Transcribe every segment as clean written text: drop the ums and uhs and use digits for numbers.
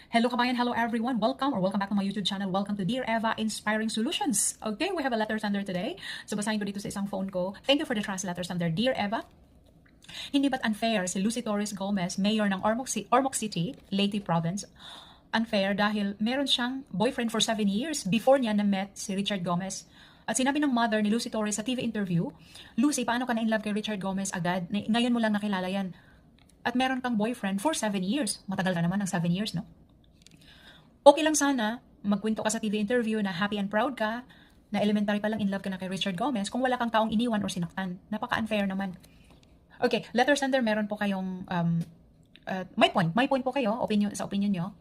Hello kabayan, hello everyone. Welcome back to my YouTube channel. Welcome to Dear Eva Inspiring Solutions. Okay, we have a letter sender today. So basahin ko dito sa isang phone ko. Thank you for the trust letter sender. Dear Eva, hindi ba't unfair si Lucy Torres Gomez, mayor ng Ormoc City, Leyte Province? Unfair dahil meron siyang boyfriend for 7 years before niya na-met si Richard Gomez. At sinabi ng mother ni Lucy Torres sa TV interview, Lucy, paano ka na-inlove kay Richard Gomez agad? Ngayon mo lang nakilala yan. At meron kang boyfriend for 7 years. Matagal ka naman ng 7 years, no? Okay lang sana, magkwento ka sa TV interview na happy and proud ka, na elementary pa lang in love ka na kay Richard Gomez, kung wala kang taong iniwan or sinaktan. Napaka-unfair naman. Okay, letter sender, meron po kayong, may point po kayo, sa opinion nyo.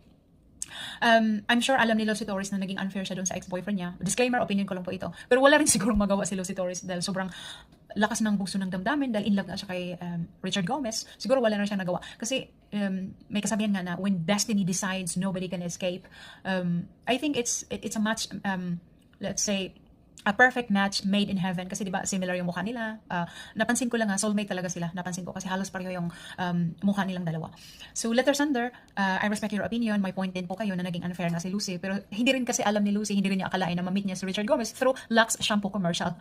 I'm sure alam ni Lucy Torres na naging unfair siya doon sa ex-boyfriend niya. Disclaimer, opinion ko lang po ito. Pero wala rin siguro magawa si Lucy Torres dahil sobrang lakas ng bugso ng damdamin dahil in love na siya kay Richard Gomez. Siguro wala na siya nagawa. Kasi may kasabihan nga na when destiny decides, nobody can escape. I think it's a match, let's say, a perfect match made in heaven kasi 'di ba similar yung mukha nila. Napansin ko lang soulmate talaga sila. Napansin ko kasi halos pareho yung mukha nilang dalawa. So letter sender, I respect your opinion. My point din po kayo na naging unfair nga si Lucy, pero hindi rin kasi alam ni Lucy, hindi rin niya akalain na ma-meet niya si Richard Gomez through Lux shampoo commercial.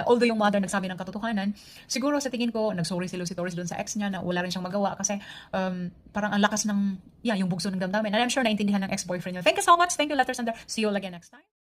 Although yung mother nagsabi ng katotohanan, siguro sa tingin ko nagsorry si Lucy Torres doon sa ex niya na wala rin siyang magawa kasi parang ang lakas ng yung bugso ng damdamin. And I'm sure naintindihan ng ex-boyfriend niya. Thank you so much. Thank you letter sender. See you all again next time.